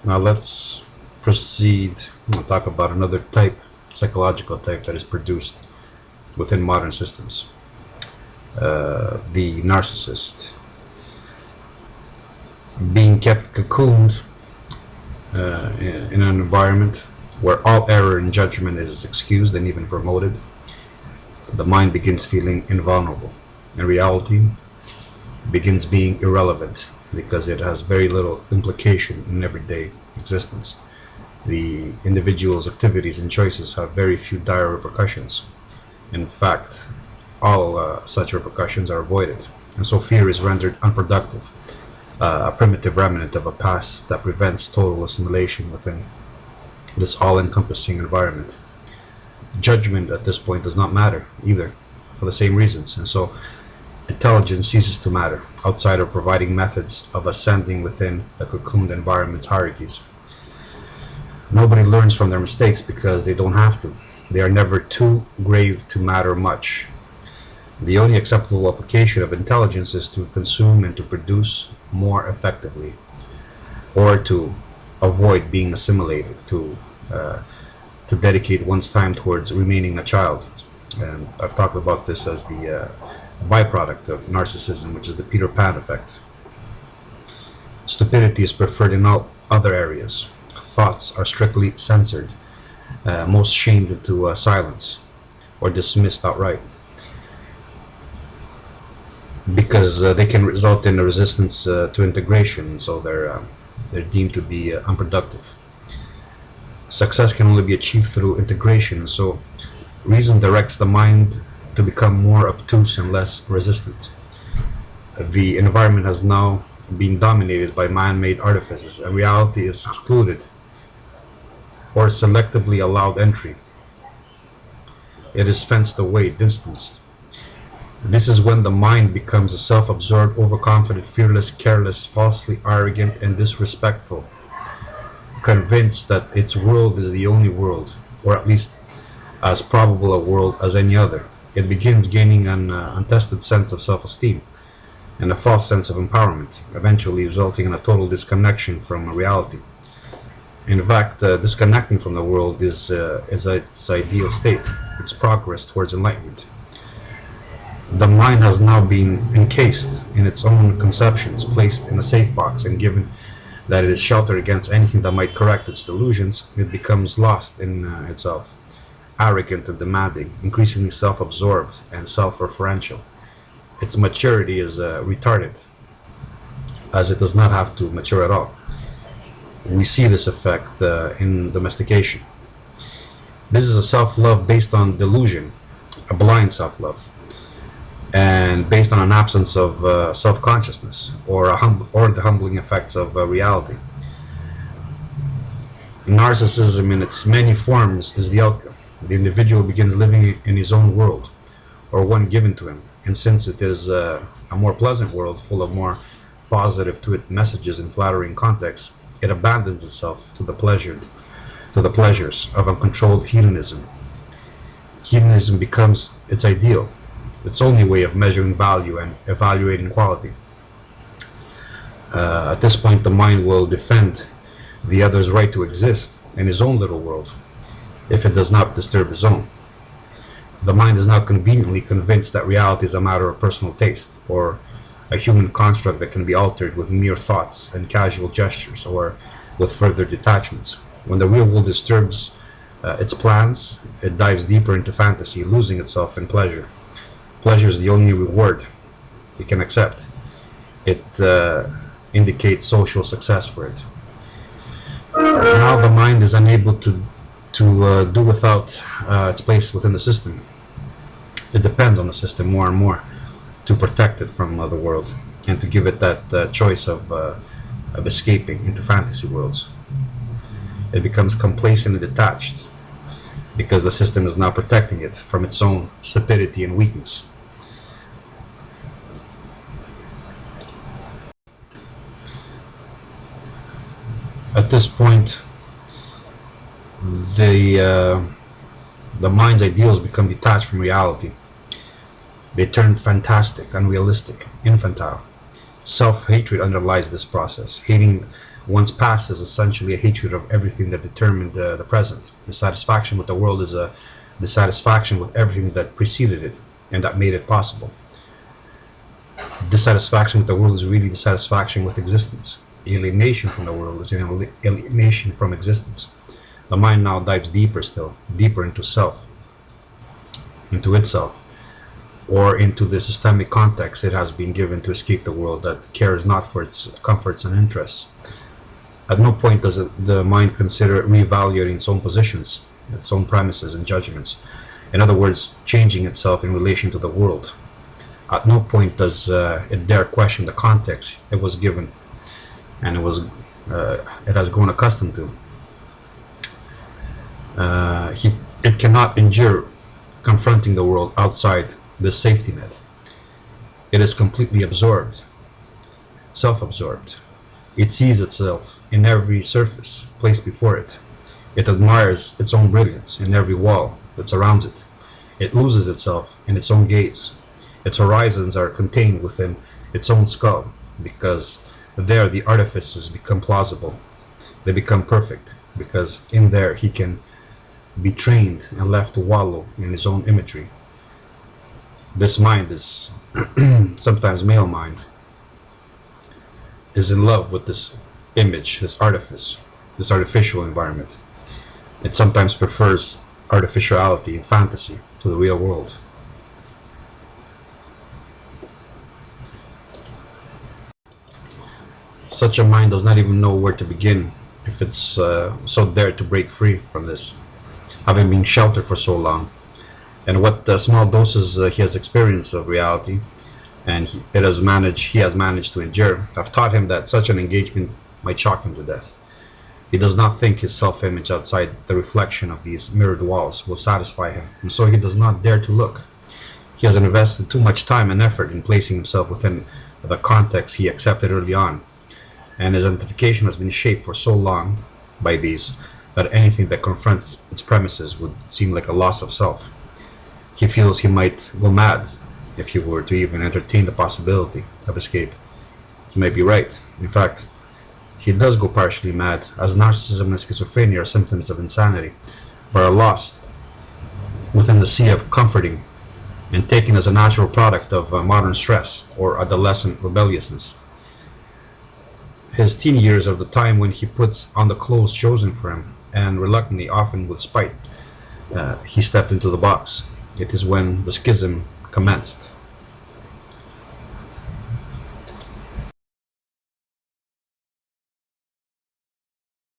Now let's proceed and talk about another type, psychological type, that is produced within modern systems. The narcissist. Being kept cocooned in an environment where all error and judgment is excused and even promoted, the mind begins feeling invulnerable, and reality begins being irrelevant because it has very little implication in everyday existence. The individual's activities and choices have very few dire repercussions. In fact, all such repercussions are avoided, and so fear is rendered unproductive, a primitive remnant of a past that prevents total assimilation within this all-encompassing environment. Judgment at this point does not matter either, for the same reasons, and so intelligence ceases to matter outside of providing methods of ascending within the cocooned environment's hierarchies. Nobody learns from their mistakes because they don't have to. They are never too grave to matter much. The only acceptable application of intelligence is to consume and to produce more effectively, or to avoid being assimilated, to dedicate one's time towards remaining a child. And I've talked about this as the byproduct of narcissism, which is the Peter Pan effect. Stupidity is preferred in all other areas. Thoughts are strictly censored, most shamed into silence or dismissed outright, because they can result in a resistance to integration, so they're deemed to be unproductive. Success can only be achieved through integration, so reason directs the mind to become more obtuse and less resistant. The environment has now been dominated by man-made artifices, and reality is excluded or selectively allowed entry. It is fenced away, distanced. This is when the mind becomes a self-absorbed, overconfident, fearless, careless, falsely arrogant, and disrespectful, convinced that its world is the only world, or at least as probable a world as any other. It begins gaining an untested sense of self-esteem and a false sense of empowerment, eventually resulting in a total disconnection from reality. In fact, disconnecting from the world is its ideal state, its progress towards enlightenment. The mind has now been encased in its own conceptions, placed in a safe box, and given that it is sheltered against anything that might correct its delusions, it becomes lost in itself, arrogant and demanding, increasingly self-absorbed and self-referential. Its maturity is retarded, as it does not have to mature at all. We see this effect in domestication. This is a self-love based on delusion, a blind self-love, and based on an absence of self-consciousness or the humbling effects of reality. Narcissism in its many forms is the outcome. The individual begins living in his own world, or one given to him, and since it is a more pleasant world full of more positive to it messages and flattering contexts, it abandons itself to the pleasures of uncontrolled hedonism. Hedonism becomes its ideal, its only way of measuring value and evaluating quality. At this point, the mind will defend the other's right to exist in his own little world, if it does not disturb his own. The mind is now conveniently convinced that reality is a matter of personal taste, or a human construct that can be altered with mere thoughts and casual gestures, or with further detachments. When the real world disturbs its plans, it dives deeper into fantasy, losing itself in pleasure. Pleasure is the only reward it can accept. It indicates social success for it. Now the mind is unable to do without its place within the system. It depends on the system more and more to protect it from the world and to give it that choice of escaping into fantasy worlds. It becomes complacent and detached because the system is now protecting it from its own stupidity and weakness. At this point, the mind's ideals become detached from reality. They turn fantastic, unrealistic, infantile. Self-hatred underlies this process, hating One's past is essentially a hatred of everything that determined the present. Dissatisfaction with the world is a dissatisfaction with everything that preceded it and that made it possible. Dissatisfaction with the world is really dissatisfaction with existence. Alienation from the world is an alienation from existence. The mind now dives deeper still, deeper into self, into itself, or into the systemic context it has been given to escape the world that cares not for its comforts and interests. At no point does the mind consider reevaluating its own positions, its own premises and judgments. In other words, changing itself in relation to the world. At no point does it dare question the context it was given and it has grown accustomed to. It cannot endure confronting the world outside this safety net. It is completely absorbed, self-absorbed. It sees itself in every surface placed before it. It admires its own brilliance in every wall that surrounds it. It loses itself in its own gaze. Its horizons are contained within its own skull, because there the artifices become plausible. They become perfect, because in there he can be trained and left to wallow in his own imagery. This mind is, sometimes male mind, is in love with this image, this artifice, this artificial environment. It sometimes prefers artificiality and fantasy to the real world. Such a mind does not even know where to begin if it's so dared to break free from this, having been sheltered for so long. And what small doses he has experienced of reality and he has managed to endure have taught him that such an engagement might shock him to death. He does not think his self-image outside the reflection of these mirrored walls will satisfy him, and so he does not dare to look. He has invested too much time and effort in placing himself within the context he accepted early on, and his identification has been shaped for so long by these that anything that confronts its premises would seem like a loss of self. He feels he might go mad if he were to even entertain the possibility of escape. He might be right. In fact, he does go partially mad, as narcissism and schizophrenia are symptoms of insanity, but are lost within the sea of comforting and taken as a natural product of modern stress or adolescent rebelliousness. His teen years are the time when he puts on the clothes chosen for him, and reluctantly, often with spite, he stepped into the box. It is when the schism commenced.